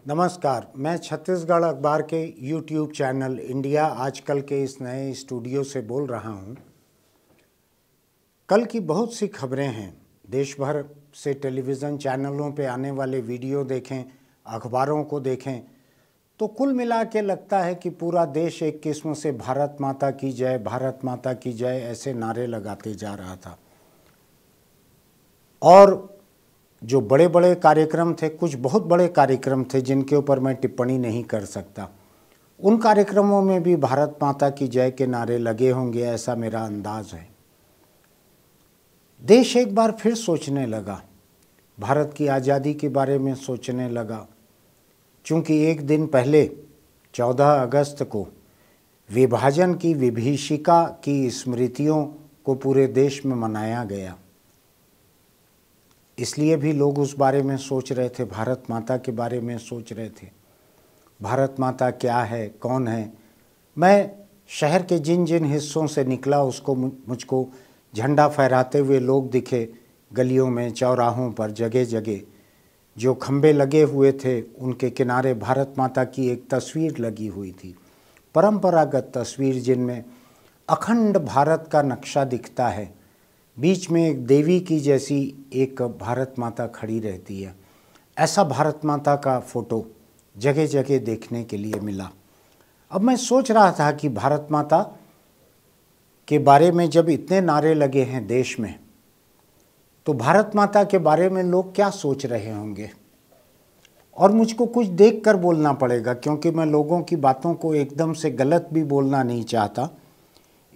नमस्कार, मैं छत्तीसगढ़ अखबार के YouTube चैनल इंडिया आजकल के इस नए स्टूडियो से बोल रहा हूँ। कल की बहुत सी खबरें हैं। देश भर से टेलीविज़न चैनलों पे आने वाले वीडियो देखें, अखबारों को देखें तो कुल मिला के लगता है कि पूरा देश एक किस्म से भारत माता की जय, भारत माता की जय ऐसे नारे लगाते जा रहा था। और जो बड़े बड़े कार्यक्रम थे, कुछ बहुत बड़े कार्यक्रम थे जिनके ऊपर मैं टिप्पणी नहीं कर सकता, उन कार्यक्रमों में भी भारत माता की जय के नारे लगे होंगे, ऐसा मेरा अंदाज है। देश एक बार फिर सोचने लगा, भारत की आज़ादी के बारे में सोचने लगा, चूँकि एक दिन पहले 14 अगस्त को विभाजन की विभीषिका की स्मृतियों को पूरे देश में मनाया गया, इसलिए भी लोग उस बारे में सोच रहे थे, भारत माता के बारे में सोच रहे थे। भारत माता क्या है, कौन है। मैं शहर के जिन जिन हिस्सों से निकला उसको मुझको झंडा फहराते हुए लोग दिखे, गलियों में, चौराहों पर, जगह जगह जो खंबे लगे हुए थे उनके किनारे भारत माता की एक तस्वीर लगी हुई थी, परंपरागत तस्वीर जिनमें अखंड भारत का नक्शा दिखता है, बीच में एक देवी की जैसी एक भारत माता खड़ी रहती है। ऐसा भारत माता का फ़ोटो जगह जगह देखने के लिए मिला। अब मैं सोच रहा था कि भारत माता के बारे में जब इतने नारे लगे हैं देश में, तो भारत माता के बारे में लोग क्या सोच रहे होंगे। और मुझको कुछ देख कर बोलना पड़ेगा, क्योंकि मैं लोगों की बातों को एकदम से गलत भी बोलना नहीं चाहता,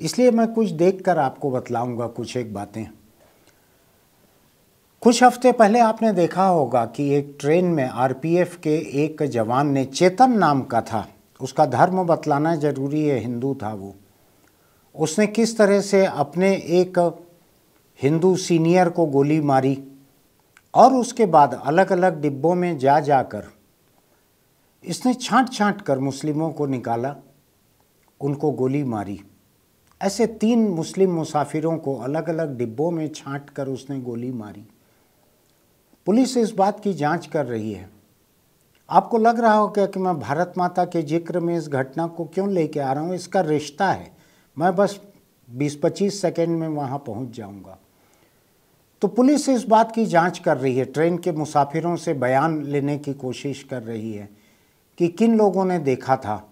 इसलिए मैं कुछ देखकर आपको बतलाऊंगा कुछ एक बातें। कुछ हफ्ते पहले आपने देखा होगा कि एक ट्रेन में आरपीएफ के एक जवान ने, चेतन नाम का था, उसका धर्म बतलाना जरूरी है, हिंदू था वो, उसने किस तरह से अपने एक हिंदू सीनियर को गोली मारी और उसके बाद अलग अलग डिब्बों में जा जाकर इसने छांट छांट कर मुस्लिमों को निकाला, उनको गोली मारी। ऐसे 3 मुस्लिम मुसाफिरों को अलग अलग डिब्बों में छांट कर उसने गोली मारी। पुलिस इस बात की जांच कर रही है। आपको लग रहा होगा कि मैं भारत माता के जिक्र में इस घटना को क्यों लेके आ रहा हूँ, इसका रिश्ता है, मैं बस 20-25 सेकेंड में वहाँ पहुँच जाऊँगा। तो पुलिस इस बात की जांच कर रही है, ट्रेन के मुसाफिरों से बयान लेने की कोशिश कर रही है कि किन लोगों ने देखा था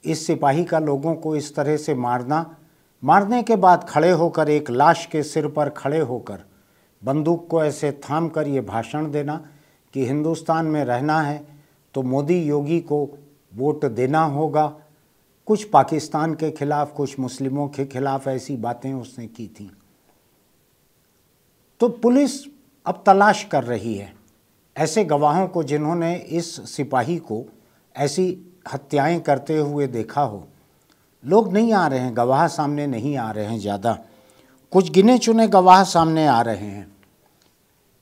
इस सिपाही का लोगों को इस तरह से मारने के बाद खड़े होकर, एक लाश के सिर पर खड़े होकर बंदूक को ऐसे थाम कर ये भाषण देना कि हिंदुस्तान में रहना है तो मोदी योगी को वोट देना होगा। कुछ पाकिस्तान के खिलाफ, कुछ मुस्लिमों के खिलाफ ऐसी बातें उसने की थी। तो पुलिस अब तलाश कर रही है ऐसे गवाहों को जिन्होंने इस सिपाही को ऐसी हत्याएं करते हुए देखा हो। लोग नहीं आ रहे हैं, गवाह सामने नहीं आ रहे हैं ज़्यादा, कुछ गिने चुने गवाह सामने आ रहे हैं।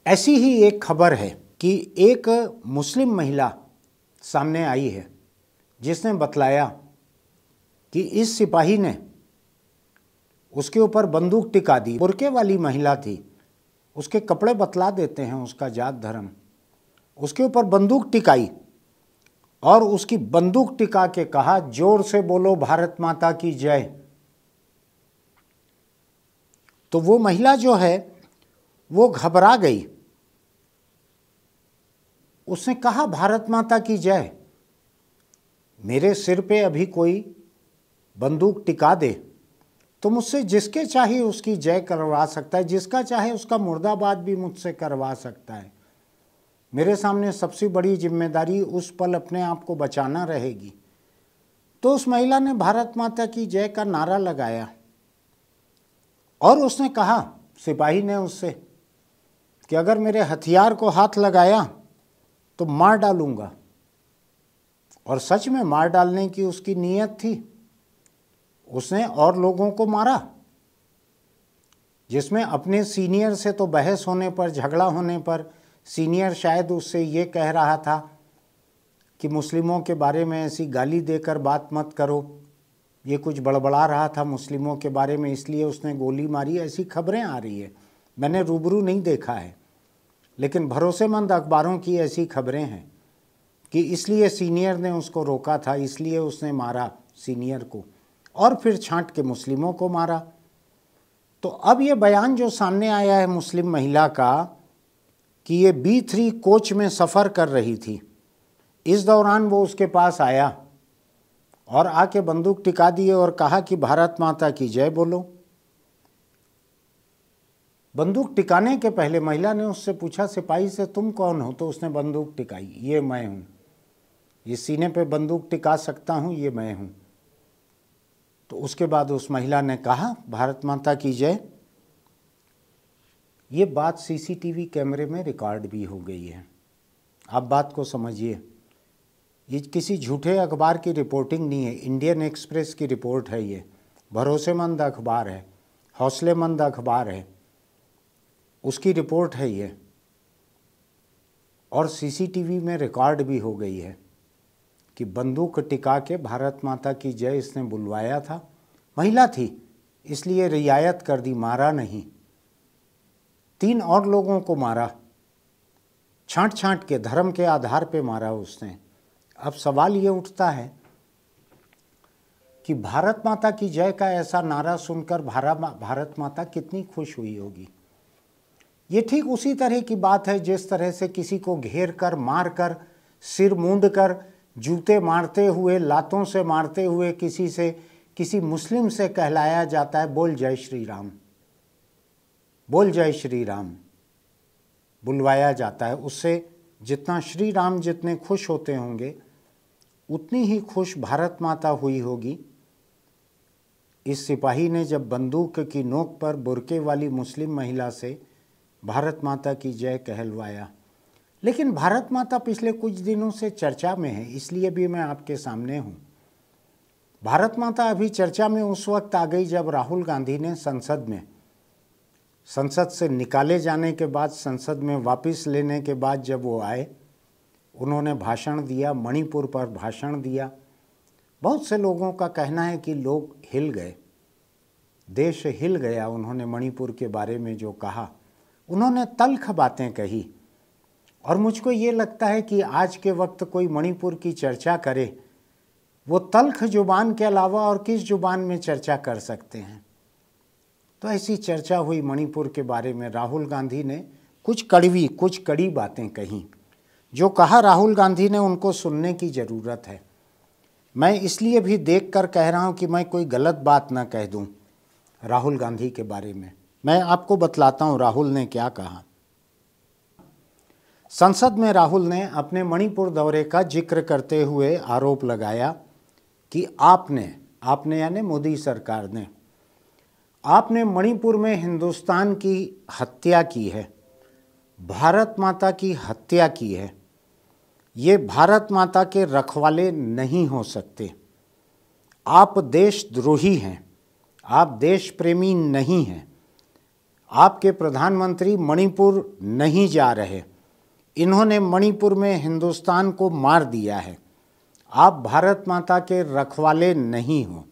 ऐसी ही एक खबर है कि एक मुस्लिम महिला सामने आई है जिसने बतलाया कि इस सिपाही ने उसके ऊपर बंदूक टिका दी। बुर्के वाली महिला थी, उसके कपड़े बतला देते हैं उसका जात धर्म, उसके ऊपर बंदूक टिकाई और उसकी बंदूक टिका के कहा, जोर से बोलो भारत माता की जय। तो वो महिला जो है वो घबरा गई, उसने कहा भारत माता की जय, मेरे सिर पे अभी कोई बंदूक टिका दे तो मुझसे जिसके चाहे उसकी जय करवा सकता है, जिसका चाहे उसका मुर्दाबाद भी मुझसे करवा सकता है। मेरे सामने सबसे बड़ी जिम्मेदारी उस पल अपने आप को बचाना रहेगी। तो उस महिला ने भारत माता की जय का नारा लगाया और उसने कहा, सिपाही ने उससे, कि अगर मेरे हथियार को हाथ लगाया तो मार डालूंगा। और सच में मार डालने की उसकी नीयत थी। उसने और लोगों को मारा, जिसमें अपने सीनियर से तो बहस होने पर, झगड़ा होने पर, सीनियर शायद उससे ये कह रहा था कि मुस्लिमों के बारे में ऐसी गाली देकर बात मत करो, ये कुछ बड़बड़ा रहा था मुस्लिमों के बारे में, इसलिए उसने गोली मारी, ऐसी खबरें आ रही है। मैंने रूबरू नहीं देखा है, लेकिन भरोसेमंद अखबारों की ऐसी खबरें हैं। कि इसलिए सीनियर ने उसको रोका था, इसलिए उसने मारा सीनियर को, और फिर छांट के मुस्लिमों को मारा। तो अब ये बयान जो सामने आया है मुस्लिम महिला का कि ये B3 कोच में सफ़र कर रही थी, इस दौरान वो उसके पास आया और आके बंदूक टिका दिए और कहा कि भारत माता की जय बोलो। बंदूक टिकाने के पहले महिला ने उससे पूछा, सिपाही से, तुम कौन हो? तो उसने बंदूक टिकाई, ये मैं हूँ, ये सीने पे बंदूक टिका सकता हूँ, ये मैं हूँ। तो उसके बाद उस महिला ने कहा, भारत माता की जय। ये बात CCTV कैमरे में रिकॉर्ड भी हो गई है। आप बात को समझिए, ये किसी झूठे अखबार की रिपोर्टिंग नहीं है, इंडियन एक्सप्रेस की रिपोर्ट है, ये भरोसेमंद अखबार है, हौसलेमंद अखबार है, उसकी रिपोर्ट है ये, और CCTV में रिकॉर्ड भी हो गई है कि बंदूक टिका के भारत माता की जय इसने बुलवाया था। महिला थी इसलिए रियायत कर दी, मारा नहीं। 3 और लोगों को मारा, छांट छांट के, धर्म के आधार पे मारा उसने। अब सवाल ये उठता है कि भारत माता की जय का ऐसा नारा सुनकर भारत माता कितनी खुश हुई होगी। ये ठीक उसी तरह की बात है जिस तरह से किसी को घेर कर, मार कर, सिर मूंद कर, जूते मारते हुए, लातों से मारते हुए किसी मुस्लिम से कहलाया जाता है, बोल जय श्री राम, बोल जय श्री राम, बुलवाया जाता है। उससे जितना श्री राम जितने खुश होते होंगे उतनी ही खुश भारत माता हुई होगी। इस सिपाही ने जब बंदूक की नोक पर बुर्के वाली मुस्लिम महिला से भारत माता की जय कहलवाया। लेकिन भारत माता पिछले कुछ दिनों से चर्चा में है, इसलिए भी मैं आपके सामने हूँ। भारत माता अभी चर्चा में उस वक्त आ गई जब राहुल गांधी ने संसद से निकाले जाने के बाद, संसद में वापस लेने के बाद जब वो आए, उन्होंने भाषण दिया, मणिपुर पर भाषण दिया। बहुत से लोगों का कहना है कि लोग हिल गए, देश हिल गया। उन्होंने मणिपुर के बारे में जो कहा, उन्होंने तल्ख बातें कही, और मुझको ये लगता है कि आज के वक्त कोई मणिपुर की चर्चा करे, वो तल्ख जुबान के अलावा और किस जुबान में चर्चा कर सकते हैं। तो ऐसी चर्चा हुई मणिपुर के बारे में। राहुल गांधी ने कुछ कड़ी बातें कहीं। जो कहा राहुल गांधी ने, उनको सुनने की ज़रूरत है। मैं इसलिए भी देख कर कह रहा हूँ कि मैं कोई गलत बात ना कह दूँ राहुल गांधी के बारे में। मैं आपको बतलाता हूँ राहुल ने क्या कहा। संसद में राहुल ने अपने मणिपुर दौरे का जिक्र करते हुए आरोप लगाया कि आपने यानी मोदी सरकार ने, आपने मणिपुर में हिंदुस्तान की हत्या की है, भारत माता की हत्या की है। ये भारत माता के रखवाले नहीं हो सकते। आप देशद्रोही हैं, आप देश प्रेमी नहीं हैं। आपके प्रधानमंत्री मणिपुर नहीं जा रहे, इन्होंने मणिपुर में हिंदुस्तान को मार दिया है। आप भारत माता के रखवाले नहीं हो,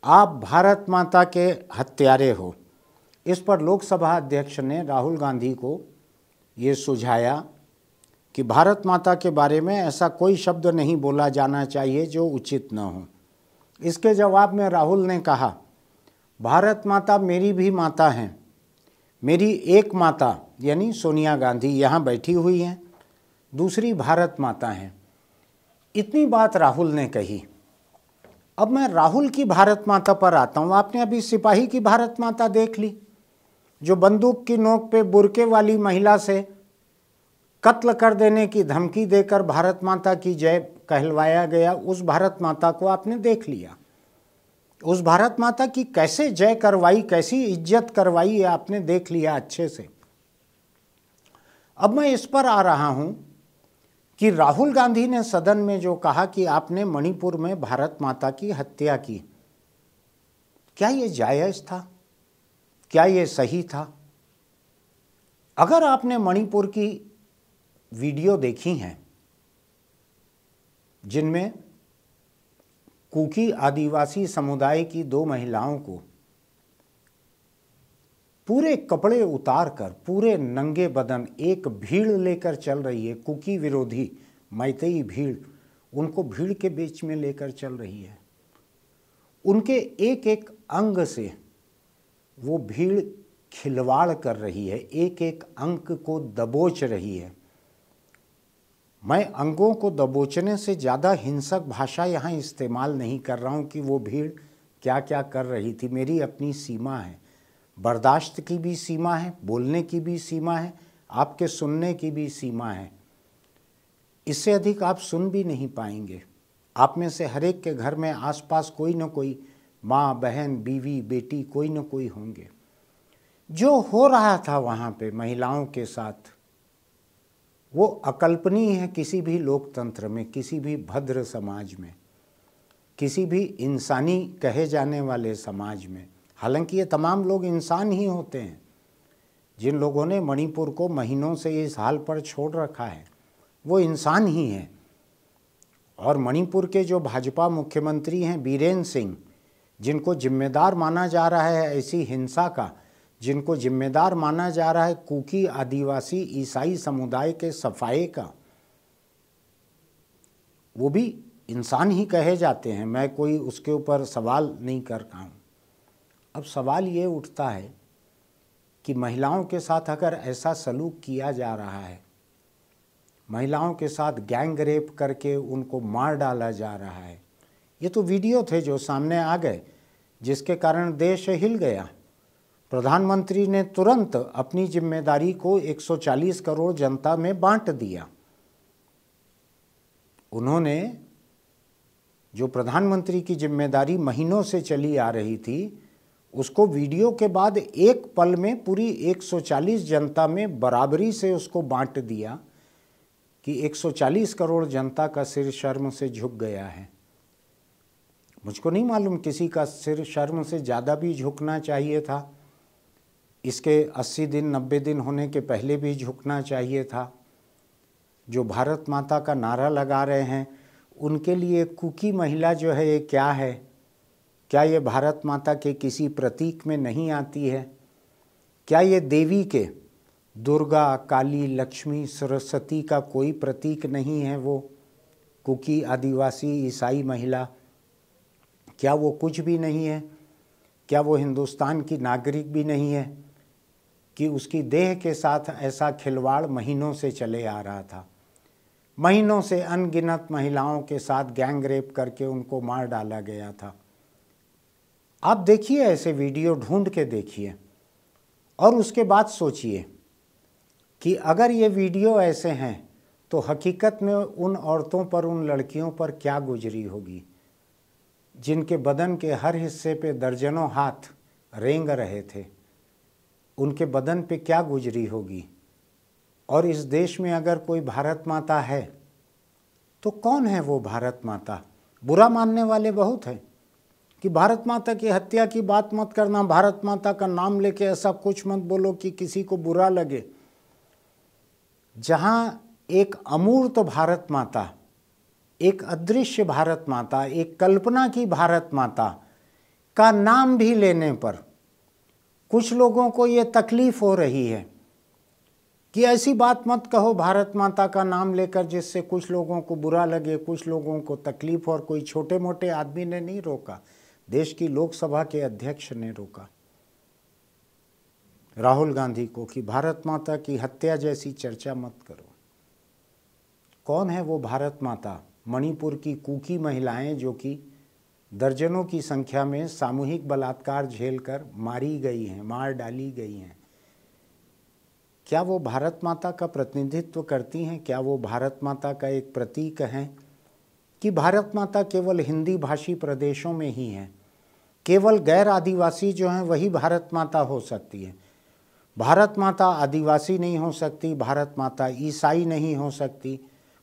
आप भारत माता के हत्यारे हो। इस पर लोकसभा अध्यक्ष ने राहुल गांधी को ये सुझाया कि भारत माता के बारे में ऐसा कोई शब्द नहीं बोला जाना चाहिए जो उचित न हो। इसके जवाब में राहुल ने कहा, भारत माता मेरी भी माता हैं। मेरी एक माता यानी सोनिया गांधी यहाँ बैठी हुई हैं, दूसरी भारत माता हैं। इतनी बात राहुल ने कही। अब मैं राहुल की भारत माता पर आता हूँ। आपने अभी सिपाही की भारत माता देख ली, जो बंदूक की नोक पे बुर्के वाली महिला से कत्ल कर देने की धमकी देकर भारत माता की जय कहलवाया गया। उस भारत माता को आपने देख लिया। उस भारत माता की कैसे जय करवाई, कैसी इज्जत करवाई, आपने देख लिया अच्छे से। अब मैं इस पर आ रहा हूं कि राहुल गांधी ने सदन में जो कहा कि आपने मणिपुर में भारत माता की हत्या की, क्या ये जायज था? क्या ये सही था? अगर आपने मणिपुर की वीडियो देखी हैं जिनमें कुकी आदिवासी समुदाय की 2 महिलाओं को पूरे कपड़े उतार कर, पूरे नंगे बदन, एक भीड़ लेकर चल रही है, कुकी विरोधी मैतेई भीड़, उनको भीड़ के बीच में लेकर चल रही है। उनके एक एक अंग से वो भीड़ खिलवाड़ कर रही है, एक एक अंग को दबोच रही है। मैं अंगों को दबोचने से ज़्यादा हिंसक भाषा यहाँ इस्तेमाल नहीं कर रहा हूँ कि वो भीड़ क्या क्या कर रही थी। मेरी अपनी सीमा है, बर्दाश्त की भी सीमा है, बोलने की भी सीमा है, आपके सुनने की भी सीमा है। इससे अधिक आप सुन भी नहीं पाएंगे। आप में से हर एक के घर में आसपास कोई न कोई माँ, बहन, बीवी, बेटी कोई न कोई होंगे। जो हो रहा था वहाँ पे महिलाओं के साथ, वो अकल्पनीय है किसी भी लोकतंत्र में, किसी भी भद्र समाज में, किसी भी इंसानी कहे जाने वाले समाज में। हालांकि ये तमाम लोग इंसान ही होते हैं। जिन लोगों ने मणिपुर को महीनों से इस हाल पर छोड़ रखा है वो इंसान ही हैं। और मणिपुर के जो भाजपा मुख्यमंत्री हैं बीरेन सिंह, जिनको जिम्मेदार माना जा रहा है ऐसी हिंसा का, जिनको जिम्मेदार माना जा रहा है कुकी आदिवासी ईसाई समुदाय के सफाए का, वो भी इंसान ही कहे जाते हैं। मैं कोई उसके ऊपर सवाल नहीं कर रहा हूँ। अब सवाल ये उठता है कि महिलाओं के साथ अगर ऐसा सलूक किया जा रहा है, महिलाओं के साथ गैंग रेप करके उनको मार डाला जा रहा है, ये तो वीडियो थे जो सामने आ गए जिसके कारण देश हिल गया। प्रधानमंत्री ने तुरंत अपनी जिम्मेदारी को 140 करोड़ जनता में बांट दिया। उन्होंने जो प्रधानमंत्री की जिम्मेदारी महीनों से चली आ रही थी, उसको वीडियो के बाद एक पल में पूरी 140 जनता में बराबरी से उसको बांट दिया कि 140 करोड़ जनता का सिर शर्म से झुक गया है। मुझको नहीं मालूम, किसी का सिर शर्म से ज़्यादा भी झुकना चाहिए था, इसके 80 दिन 90 दिन होने के पहले भी झुकना चाहिए था। जो भारत माता का नारा लगा रहे हैं उनके लिए कुकी महिला जो है ये क्या है? क्या ये भारत माता के किसी प्रतीक में नहीं आती है? क्या ये देवी के दुर्गा, काली, लक्ष्मी, सरस्वती का कोई प्रतीक नहीं है? वो कुकी आदिवासी ईसाई महिला, क्या वो कुछ भी नहीं है? क्या वो हिंदुस्तान की नागरिक भी नहीं है कि उसकी देह के साथ ऐसा खिलवाड़ महीनों से चले आ रहा था? महीनों से अनगिनत महिलाओं के साथ गैंग रेप करके उनको मार डाला गया था। आप देखिए, ऐसे वीडियो ढूंढ के देखिए और उसके बाद सोचिए कि अगर ये वीडियो ऐसे हैं तो हकीकत में उन औरतों पर, उन लड़कियों पर क्या गुजरी होगी जिनके बदन के हर हिस्से पे दर्जनों हाथ रेंग रहे थे। उनके बदन पे क्या गुजरी होगी। और इस देश में अगर कोई भारत माता है तो कौन है वो भारत माता? बुरा मानने वाले बहुत हैं कि भारत माता की हत्या की बात मत करना, भारत माता का नाम लेके ऐसा कुछ मत बोलो कि किसी को बुरा लगे। जहाँ एक अमूर्त भारत माता, एक अदृश्य भारत माता, एक कल्पना की भारत माता का नाम भी लेने पर कुछ लोगों को ये तकलीफ हो रही है कि ऐसी बात मत कहो भारत माता का नाम लेकर जिससे कुछ लोगों को बुरा लगे, कुछ लोगों को तकलीफ। और कोई छोटे मोटे आदमी ने नहीं रोका, देश की लोकसभा के अध्यक्ष ने रोका राहुल गांधी को कि भारत माता की हत्या जैसी चर्चा मत करो। कौन है वो भारत माता? मणिपुर की कुकी महिलाएं जो कि दर्जनों की संख्या में सामूहिक बलात्कार झेलकर मारी गई हैं, मार डाली गई हैं। क्या वो भारत माता का प्रतिनिधित्व करती हैं? क्या वो भारत माता का एक प्रतीक हैं? कि भारत माता केवल हिंदी भाषी प्रदेशों में ही है, केवल गैर आदिवासी जो हैं वही भारत माता हो सकती है। भारत माता आदिवासी नहीं हो सकती, भारत माता ईसाई नहीं हो सकती,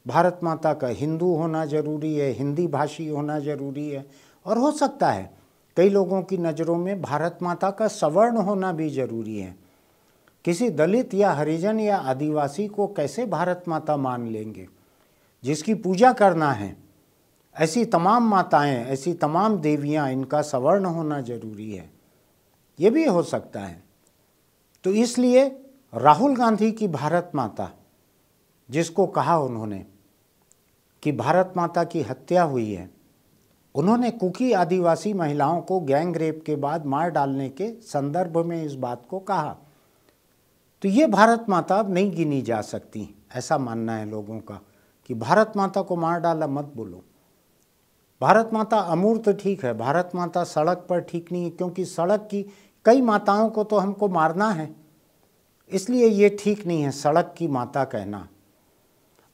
भारत माता का हिंदू होना जरूरी है, हिंदी भाषी होना जरूरी है। और हो सकता है कई लोगों की नज़रों में भारत माता का सवर्ण होना भी जरूरी है। किसी दलित या हरिजन या आदिवासी को कैसे भारत माता मान लेंगे? जिसकी पूजा करना है, ऐसी तमाम माताएं, ऐसी तमाम देवियां, इनका सवर्ण होना जरूरी है। ये भी हो सकता है। तो इसलिए राहुल गांधी की भारत माता, जिसको कहा उन्होंने कि भारत माता की हत्या हुई है, उन्होंने कुकी आदिवासी महिलाओं को गैंग रेप के बाद मार डालने के संदर्भ में इस बात को कहा। तो ये भारत माता अब नहीं गिनी जा सकती, ऐसा मानना है लोगों का कि भारत माता को मार डाला मत बोलो। भारत माता अमूर्त ठीक है, भारत माता सड़क पर ठीक नहीं है, क्योंकि सड़क की कई माताओं को तो हमको मारना है, इसलिए ये ठीक नहीं है सड़क की माता कहना।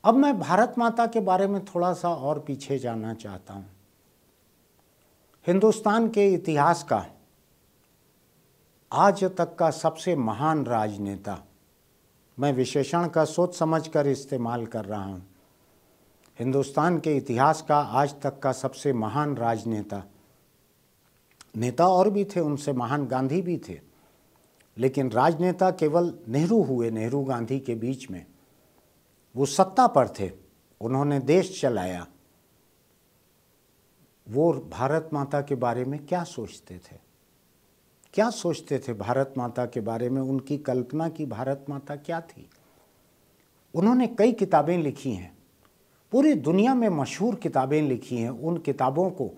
अब मैं भारत माता के बारे में थोड़ा सा और पीछे जाना चाहता हूँ। हिंदुस्तान के इतिहास का आज तक का सबसे महान राजनेता, मैं विशेषण का सोच समझकर इस्तेमाल कर रहा हूँ, हिंदुस्तान के इतिहास का आज तक का सबसे महान राजनेता, नेता और भी थे, उनसे महान गांधी भी थे, लेकिन राजनेता केवल नेहरू हुए। नेहरू गांधी के बीच में वो सत्ता पर थे, उन्होंने देश चलाया। वो भारत माता के बारे में क्या सोचते थे, क्या सोचते थे भारत माता के बारे में, उनकी कल्पना की भारत माता क्या थी। उन्होंने कई किताबें लिखी हैं, पूरी दुनिया में मशहूर किताबें लिखी हैं। उन किताबों को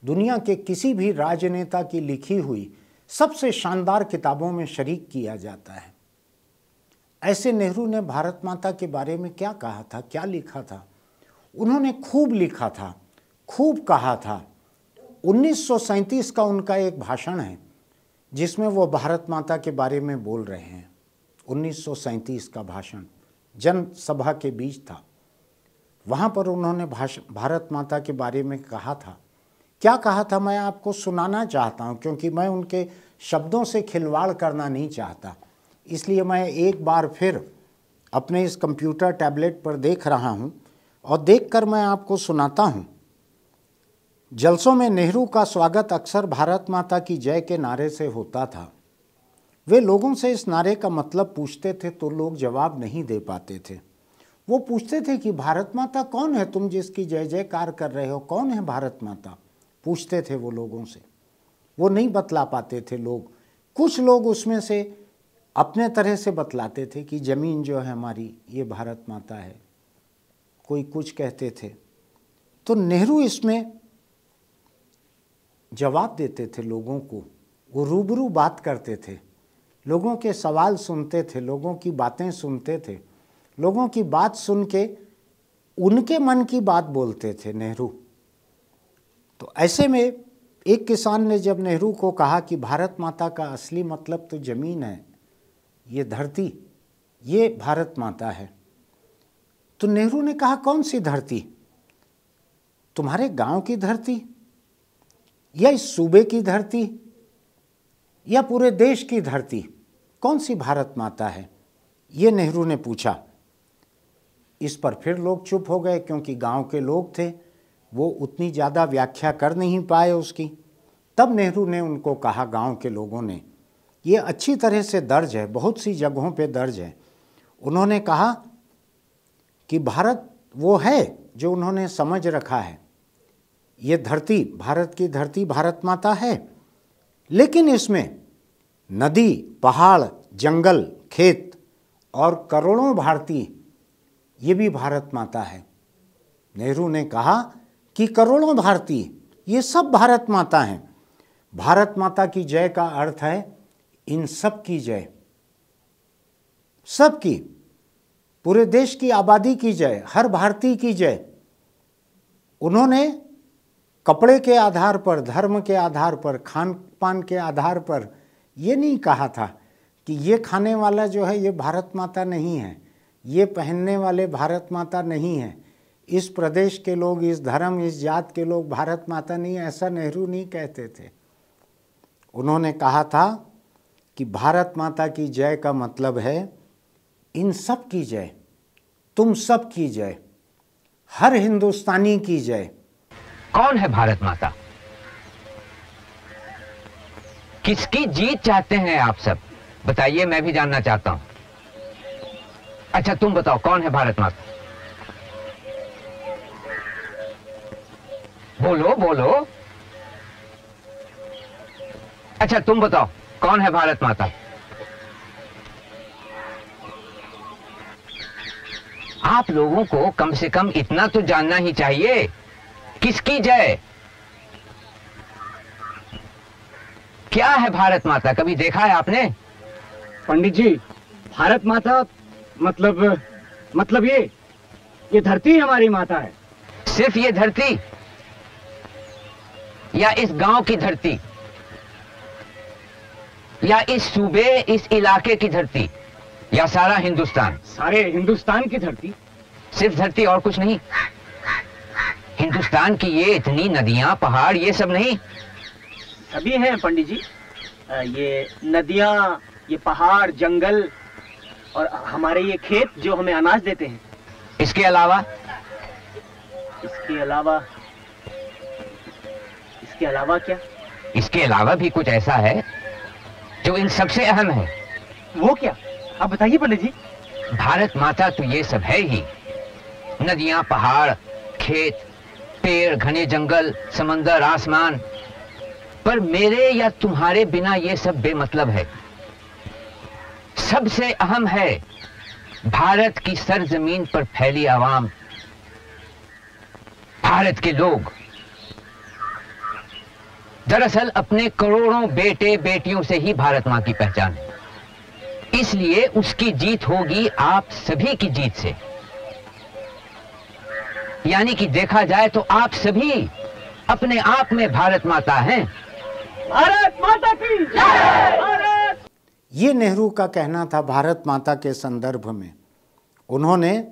दुनिया के किसी भी राजनेता की लिखी हुई सबसे शानदार किताबों में शरीक किया जाता है। ऐसे नेहरू ने भारत माता के बारे में क्या कहा था, क्या लिखा था? उन्होंने खूब लिखा था, खूब कहा था। 1937 का उनका एक भाषण है जिसमें वो भारत माता के बारे में बोल रहे हैं। 1937 का भाषण जनसभा के बीच था, वहाँ पर उन्होंने भारत माता के बारे में कहा था। क्या कहा था मैं आपको सुनाना चाहता हूँ, क्योंकि मैं उनके शब्दों से खिलवाड़ करना नहीं चाहता, इसलिए मैं एक बार फिर अपने इस कंप्यूटर टैबलेट पर देख रहा हूँ और देखकर मैं आपको सुनाता हूँ। जलसों में नेहरू का स्वागत अक्सर भारत माता की जय के नारे से होता था। वे लोगों से इस नारे का मतलब पूछते थे तो लोग जवाब नहीं दे पाते थे। वो पूछते थे कि भारत माता कौन है, तुम जिसकी जय जयकार कर रहे हो, कौन है भारत माता? पूछते थे वो लोगों से, वो नहीं बतला पाते थे लोग। कुछ लोग उसमें से अपने तरह से बतलाते थे कि ज़मीन जो है हमारी ये भारत माता है, कोई कुछ कहते थे। तो नेहरू इसमें जवाब देते थे लोगों को, वो रूबरू बात करते थे, लोगों के सवाल सुनते थे, लोगों की बातें सुनते थे, लोगों की बात सुन के उनके मन की बात बोलते थे नेहरू। तो ऐसे में एक किसान ने जब नेहरू को कहा कि भारत माता का असली मतलब तो ज़मीन है, ये धरती, ये भारत माता है, तो नेहरू ने कहा कौन सी धरती? तुम्हारे गांव की धरती, या इस सूबे की धरती, या पूरे देश की धरती? कौन सी भारत माता है? ये नेहरू ने पूछा। इस पर फिर लोग चुप हो गए, क्योंकि गांव के लोग थे, वो उतनी ज़्यादा व्याख्या कर नहीं पाए उसकी। तब नेहरू ने उनको कहा, गांव के लोगों ने, ये अच्छी तरह से दर्ज है, बहुत सी जगहों पे दर्ज है, उन्होंने कहा कि भारत वो है जो उन्होंने समझ रखा है, ये धरती, भारत की धरती भारत माता है, लेकिन इसमें नदी, पहाड़, जंगल, खेत और करोड़ों भारतीय, ये भी भारत माता है। नेहरू ने कहा कि करोड़ों भारतीय, ये सब भारत माता हैं। भारत माता की जय का अर्थ है इन सब की जय, सबकी, पूरे देश की आबादी की जय, हर भारतीय की जय। उन्होंने कपड़े के आधार पर, धर्म के आधार पर, खान पान के आधार पर ये नहीं कहा था कि ये खाने वाला जो है ये भारत माता नहीं है, ये पहनने वाले भारत माता नहीं है, इस प्रदेश के लोग, इस धर्म, इस जात के लोग भारत माता नहीं है, ऐसा नेहरू नहीं कहते थे। उन्होंने कहा था कि भारत माता की जय का मतलब है इन सब की जय, तुम सब की जय, हर हिंदुस्तानी की जय। कौन है भारत माता? किसकी जीत चाहते हैं आप सब? बताइए, मैं भी जानना चाहता हूं। अच्छा तुम बताओ, कौन है भारत माता? बोलो बोलो। अच्छा तुम बताओ, कौन है भारत माता? आप लोगों को कम से कम इतना तो जानना ही चाहिए, किसकी जय? क्या है भारत माता, कभी देखा है आपने? पंडित जी, भारत माता मतलब ये धरती हमारी माता है। सिर्फ ये धरती, या इस गांव की धरती, या इस सूबे, इस इलाके की धरती, या सारा हिंदुस्तान? सारे हिंदुस्तान की धरती। सिर्फ धरती और कुछ नहीं? हिंदुस्तान की ये इतनी नदियां, पहाड़, ये सब नहीं? सभी हैं पंडित जी, ये नदियां, ये पहाड़, जंगल और हमारे ये खेत जो हमें अनाज देते हैं। इसके अलावा? इसके अलावा क्या? इसके अलावा भी कुछ ऐसा है जो इन सबसे अहम है। वो क्या? आप बताइए पंडित जी। भारत माता तो ये सब है ही, नदियां, पहाड़, खेत, पेड़, घने जंगल, समंदर, आसमान। पर मेरे या तुम्हारे बिना ये सब बेमतलब है। सबसे अहम है भारत की सरजमीन पर फैली आवाम, भारत के लोग। दरअसल अपने करोड़ों बेटे बेटियों से ही भारत मां की पहचान है, इसलिए उसकी जीत होगी आप सभी की जीत से। यानी कि देखा जाए तो आप सभी अपने आप में भारत माता हैं। भारत माता की जय! भारत! ये नेहरू का कहना था भारत माता के संदर्भ में। उन्होंने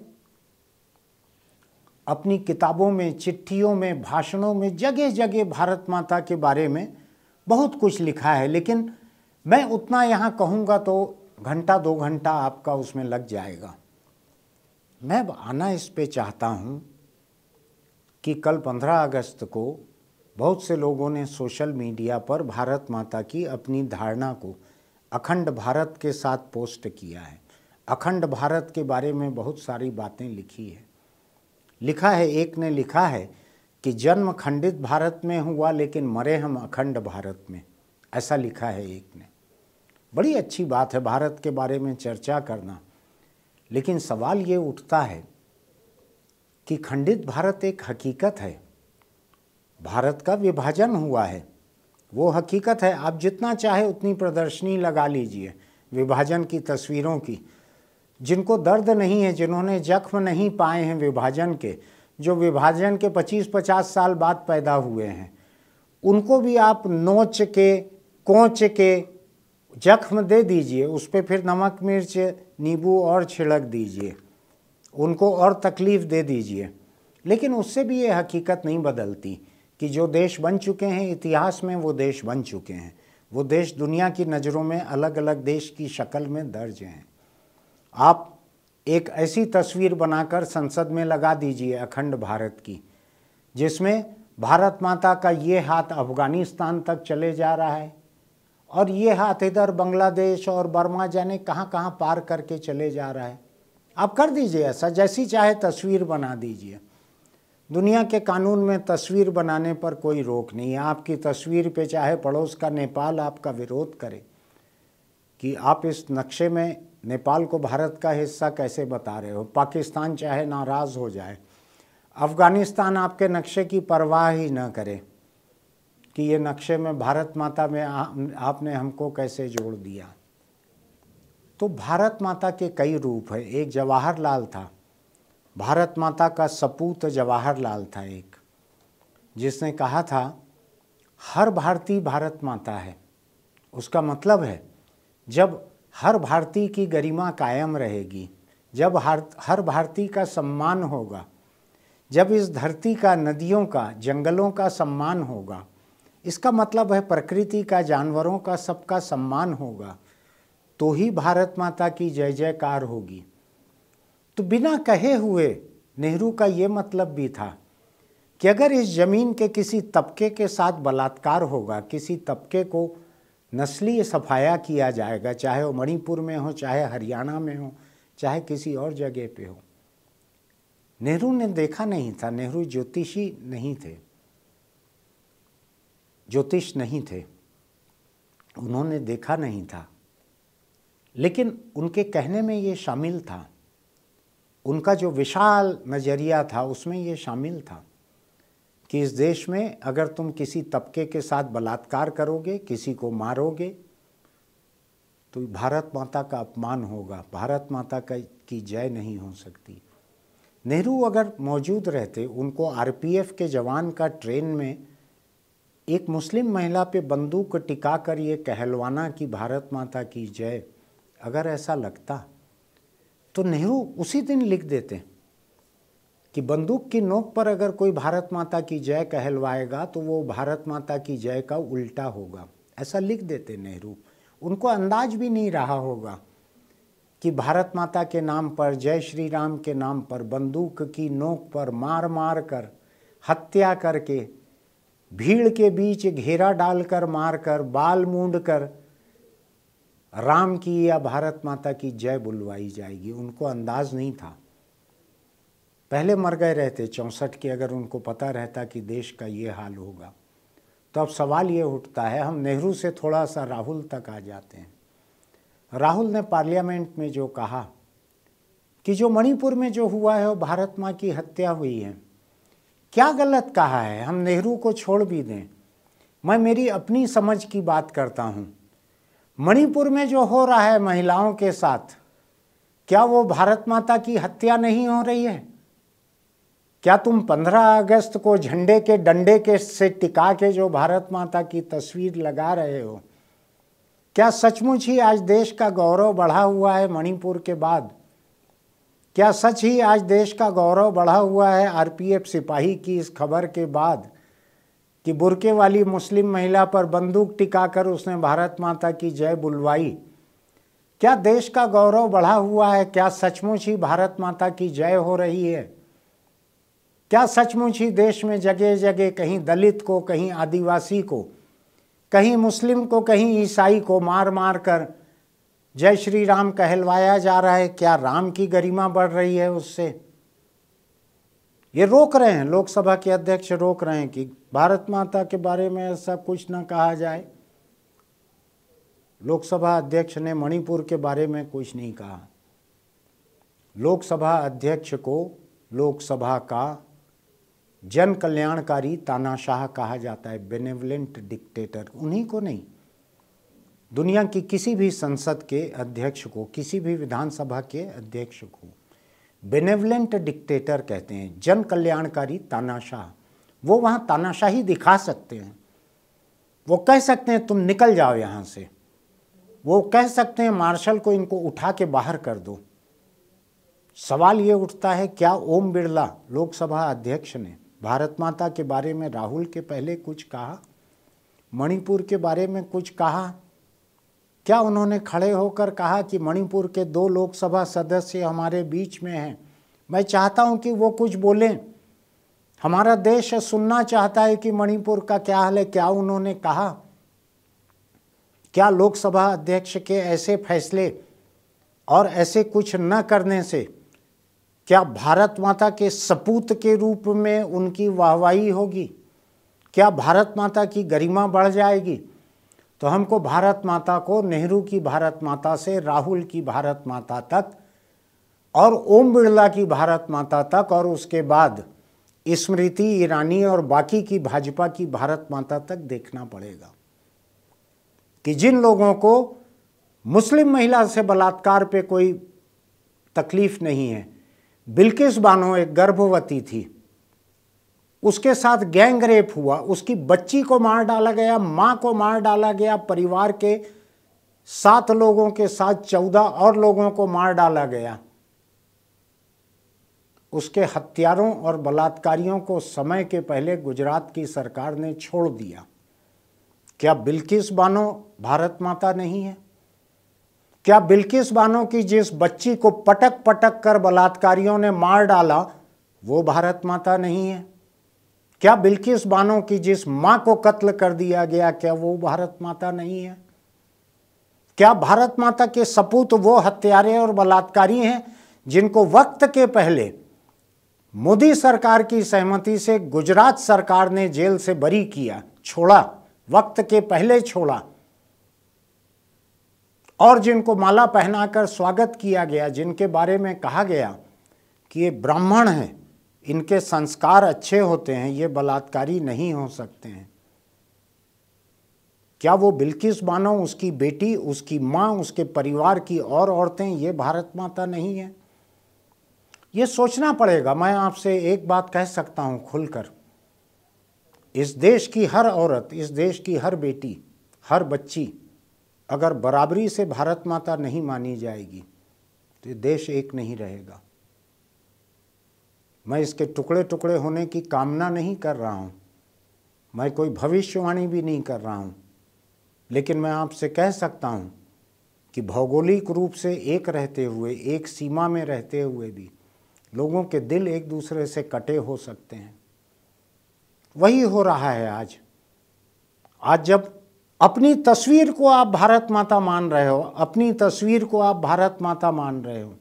अपनी किताबों में, चिट्ठियों में, भाषणों में जगह जगह भारत माता के बारे में बहुत कुछ लिखा है, लेकिन मैं उतना यहाँ कहूँगा तो घंटा 2 घंटा आपका उसमें लग जाएगा। मैं आना इस पे चाहता हूँ कि कल 15 अगस्त को बहुत से लोगों ने सोशल मीडिया पर भारत माता की अपनी धारणा को अखंड भारत के साथ पोस्ट किया है। अखंड भारत के बारे में बहुत सारी बातें लिखी है। लिखा है, एक ने लिखा है कि जन्म खंडित भारत में हुआ लेकिन मरे हम अखंड भारत में, ऐसा लिखा है एक ने। बड़ी अच्छी बात है भारत के बारे में चर्चा करना, लेकिन सवाल ये उठता है कि खंडित भारत एक हकीकत है, भारत का विभाजन हुआ है, वो हकीकत है। आप जितना चाहे उतनी प्रदर्शनी लगा लीजिए विभाजन की तस्वीरों की। जिनको दर्द नहीं है, जिन्होंने जख्म नहीं पाए हैं विभाजन के, जो विभाजन के 25-50 साल बाद पैदा हुए हैं, उनको भी आप नोच के, कोंच के जख्म दे दीजिए, उस पर फिर नमक मिर्च नींबू और छिड़क दीजिए, उनको और तकलीफ़ दे दीजिए, लेकिन उससे भी ये हकीकत नहीं बदलती कि जो देश बन चुके हैं इतिहास में, वो देश बन चुके हैं, वो देश दुनिया की नज़रों में अलग अलग देश की शक्ल में दर्ज हैं। आप एक ऐसी तस्वीर बनाकर संसद में लगा दीजिए अखंड भारत की, जिसमें भारत माता का ये हाथ अफ़गानिस्तान तक चले जा रहा है और ये हाथ इधर बांग्लादेश और बर्मा जाने कहाँ कहाँ पार करके चले जा रहा है। आप कर दीजिए ऐसा, जैसी चाहे तस्वीर बना दीजिए। दुनिया के कानून में तस्वीर बनाने पर कोई रोक नहीं है। आपकी तस्वीर पे चाहे पड़ोस का नेपाल आपका विरोध करे कि आप इस नक्शे में नेपाल को भारत का हिस्सा कैसे बता रहे हो, पाकिस्तान चाहे नाराज़ हो जाए, अफ़गानिस्तान आपके नक्शे की परवाह ही न करे कि ये नक्शे में भारत माता में आपने हमको कैसे जोड़ दिया। तो भारत माता के कई रूप है। एक जवाहरलाल था, भारत माता का सपूत जवाहरलाल था एक, जिसने कहा था हर भारतीय भारत माता है। उसका मतलब है जब हर भारतीय की गरिमा कायम रहेगी, जब हर भारतीय का सम्मान होगा, जब इस धरती का, नदियों का, जंगलों का सम्मान होगा, इसका मतलब है प्रकृति का, जानवरों का, सबका सम्मान होगा, तो ही भारत माता की जय जयकार होगी। तो बिना कहे हुए नेहरू का ये मतलब भी था कि अगर इस ज़मीन के किसी तबके के साथ बलात्कार होगा, किसी तबके को नस्लीय सफाया किया जाएगा, चाहे वो मणिपुर में हो, चाहे हरियाणा में हो, चाहे किसी और जगह पे हो। नेहरू ने देखा नहीं था, नेहरू ज्योतिषी नहीं थे, ज्योतिष नहीं थे, उन्होंने देखा नहीं था, लेकिन उनके कहने में ये शामिल था उनका जो विशाल नज़रिया था उसमें ये शामिल था कि इस देश में अगर तुम किसी तबके के साथ बलात्कार करोगे, किसी को मारोगे, तो भारत माता का अपमान होगा, भारत माता की जय नहीं हो सकती। नेहरू अगर मौजूद रहते, उनको आरपीएफ के जवान का ट्रेन में एक मुस्लिम महिला पे बंदूक टिका कर ये कहलवाना कि भारत माता की जय, अगर ऐसा लगता तो नेहरू उसी दिन लिख देते कि बंदूक की नोक पर अगर कोई भारत माता की जय कहलवाएगा तो वो भारत माता की जय का उल्टा होगा, ऐसा लिख देते नेहरू। उनको अंदाज भी नहीं रहा होगा कि भारत माता के नाम पर, जय श्री राम के नाम पर बंदूक की नोक पर मार मार कर, हत्या करके, भीड़ के बीच घेरा डालकर मारकर, बाल मूंड कर राम की या भारत माता की जय बुलवाई जाएगी। उनको अंदाज नहीं था। पहले मर गए रहते 64 के, अगर उनको पता रहता कि देश का ये हाल होगा। तो अब सवाल ये उठता है, हम नेहरू से थोड़ा सा राहुल तक आ जाते हैं। राहुल ने पार्लियामेंट में जो कहा कि जो मणिपुर में जो हुआ है वो भारत माँ की हत्या हुई है, क्या गलत कहा है? हम नेहरू को छोड़ भी दें, मैं मेरी अपनी समझ की बात करता हूँ। मणिपुर में जो हो रहा है महिलाओं के साथ, क्या वो भारत माता की हत्या नहीं हो रही है? क्या तुम 15 अगस्त को झंडे के डंडे के से टिका के जो भारत माता की तस्वीर लगा रहे हो, क्या सचमुच ही आज देश का गौरव बढ़ा हुआ है मणिपुर के बाद? क्या सच ही आज देश का गौरव बढ़ा हुआ है आरपीएफ सिपाही की इस खबर के बाद कि बुर्के वाली मुस्लिम महिला पर बंदूक टिकाकर उसने भारत माता की जय बुलवाई? क्या देश का गौरव बढ़ा हुआ है? क्या सचमुच ही भारत माता की जय हो रही है? क्या सचमुच ही देश में जगह जगह कहीं दलित को, कहीं आदिवासी को, कहीं मुस्लिम को, कहीं ईसाई को मार मार कर जय श्री राम कहलवाया जा रहा है? क्या राम की गरिमा बढ़ रही है उससे? ये रोक रहे हैं, लोकसभा के अध्यक्ष रोक रहे हैं कि भारत माता के बारे में ऐसा कुछ ना कहा जाए। लोकसभा अध्यक्ष ने मणिपुर के बारे में कुछ नहीं कहा। लोकसभा अध्यक्ष को लोकसभा का जन कल्याणकारी तानाशाह कहा जाता है, बेनेवलेंट डिक्टेटर। उन्हीं को नहीं, दुनिया की किसी भी संसद के अध्यक्ष को, किसी भी विधानसभा के अध्यक्ष को बेनेवलेंट डिक्टेटर कहते हैं, जन कल्याणकारी तानाशाह। वो वहाँ तानाशाही दिखा सकते हैं, वो कह सकते हैं तुम निकल जाओ यहाँ से, वो कह सकते हैं मार्शल को इनको उठा के बाहर कर दो। सवाल ये उठता है, क्या ओम बिरला लोकसभा अध्यक्ष ने भारत माता के बारे में राहुल के पहले कुछ कहा? मणिपुर के बारे में कुछ कहा? क्या उन्होंने खड़े होकर कहा कि मणिपुर के 2 लोकसभा सदस्य हमारे बीच में हैं, मैं चाहता हूं कि वो कुछ बोलें, हमारा देश सुनना चाहता है कि मणिपुर का क्या हाल है? क्या उन्होंने कहा? क्या लोकसभा अध्यक्ष के ऐसे फैसले और ऐसे कुछ न करने से क्या भारत माता के सपूत के रूप में उनकी वाहवाही होगी? क्या भारत माता की गरिमा बढ़ जाएगी? तो हमको भारत माता को नेहरू की भारत माता से राहुल की भारत माता तक और ओम बिरला की भारत माता तक और उसके बाद स्मृति ईरानी और बाकी की भाजपा की भारत माता तक देखना पड़ेगा कि जिन लोगों को मुस्लिम महिला से बलात्कार पे कोई तकलीफ नहीं है, बिल्किस बानो एक गर्भवती थी, उसके साथ गैंग रेप हुआ, उसकी बच्ची को मार डाला गया, मां को मार डाला गया, परिवार के 7 लोगों के साथ 14 और लोगों को मार डाला गया। उसके हत्यारों और बलात्कारियों को समय के पहले गुजरात की सरकार ने छोड़ दिया। क्या बिल्किस बानो भारत माता नहीं है? क्या बिल्किस बानो की जिस बच्ची को पटक पटक कर बलात्कारियों ने मार डाला वो भारत माता नहीं है? क्या बिल्किस बानो की जिस मां को कत्ल कर दिया गया, क्या वो भारत माता नहीं है? क्या भारत माता के सपूत वो हत्यारे और बलात्कारी हैं जिनको वक्त के पहले मोदी सरकार की सहमति से गुजरात सरकार ने जेल से बरी किया, छोड़ा, वक्त के पहले छोड़ा, और जिनको माला पहनाकर स्वागत किया गया, जिनके बारे में कहा गया कि ये ब्राह्मण हैं, इनके संस्कार अच्छे होते हैं, ये बलात्कारी नहीं हो सकते हैं। क्या वो बिल्किस बानो, उसकी बेटी, उसकी माँ, उसके परिवार की और औरतें ये भारत माता नहीं है? ये सोचना पड़ेगा। मैं आपसे एक बात कह सकता हूँ खुलकर, इस देश की हर औरत, इस देश की हर बेटी, हर बच्ची अगर बराबरी से भारत माता नहीं मानी जाएगी तो ये देश एक नहीं रहेगा। मैं इसके टुकड़े टुकड़े होने की कामना नहीं कर रहा हूँ, मैं कोई भविष्यवाणी भी नहीं कर रहा हूँ, लेकिन मैं आपसे कह सकता हूँ कि भौगोलिक रूप से एक रहते हुए, एक सीमा में रहते हुए भी लोगों के दिल एक दूसरे से कटे हो सकते हैं। वही हो रहा है आज। आज जब अपनी तस्वीर को आप भारत माता मान रहे हो, अपनी तस्वीर को आप भारत माता मान रहे हो,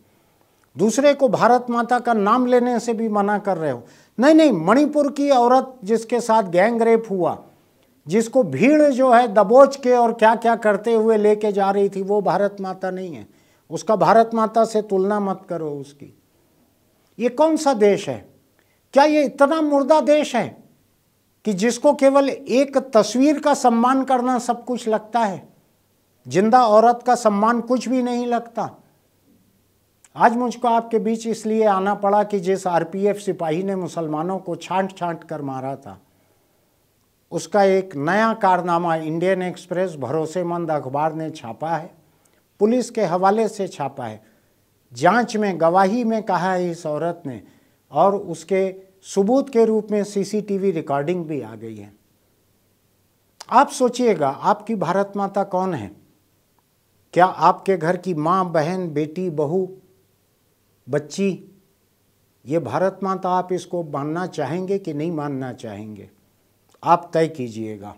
दूसरे को भारत माता का नाम लेने से भी मना कर रहे हो। नहीं नहीं, मणिपुर की औरत जिसके साथ गैंग रेप हुआ, जिसको भीड़ जो है दबोच के और क्या क्या करते हुए लेके जा रही थी, वो भारत माता नहीं है। उसका भारत माता से तुलना मत करो उसकी। ये कौन सा देश है? क्या ये इतना मुर्दा देश है कि जिसको केवल एक तस्वीर का सम्मान करना सब कुछ लगता है, जिंदा औरत का सम्मान कुछ भी नहीं लगता? आज मुझको आपके बीच इसलिए आना पड़ा कि जिस आरपीएफ सिपाही ने मुसलमानों को छांट छांट कर मारा था, उसका एक नया कारनामा इंडियन एक्सप्रेस भरोसेमंद अखबार ने छापा है, पुलिस के हवाले से छापा है। जांच में, गवाही में कहा है इस औरत ने, और उसके सबूत के रूप में सीसीटीवी रिकॉर्डिंग भी आ गई है। आप सोचिएगा, आपकी भारत माता कौन है? क्या आपके घर की माँ, बहन, बेटी, बहू, बच्ची, ये भारत माता आप इसको मानना चाहेंगे कि नहीं मानना चाहेंगे? आप तय कीजिएगा।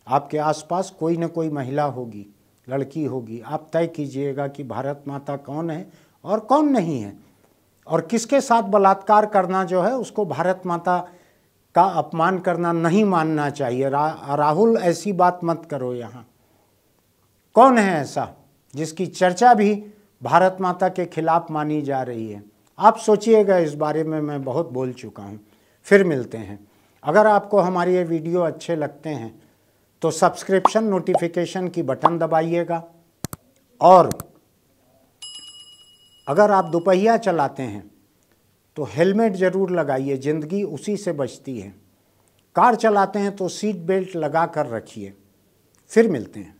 आपके आसपास कोई न कोई महिला होगी, लड़की होगी, आप तय कीजिएगा कि भारत माता कौन है और कौन नहीं है, और किसके साथ बलात्कार करना जो है उसको भारत माता का अपमान करना नहीं मानना चाहिए। राहुल, ऐसी बात मत करो। यहाँ कौन है ऐसा जिसकी चर्चा भी भारत माता के खिलाफ मानी जा रही है? आप सोचिएगा इस बारे में। मैं बहुत बोल चुका हूँ। फिर मिलते हैं। अगर आपको हमारे ये वीडियो अच्छे लगते हैं तो सब्सक्रिप्शन, नोटिफिकेशन की बटन दबाइएगा, और अगर आप दोपहिया चलाते हैं तो हेलमेट ज़रूर लगाइए, ज़िंदगी उसी से बचती है। कार चलाते हैं तो सीट बेल्ट लगा कर रखिए। फिर मिलते हैं।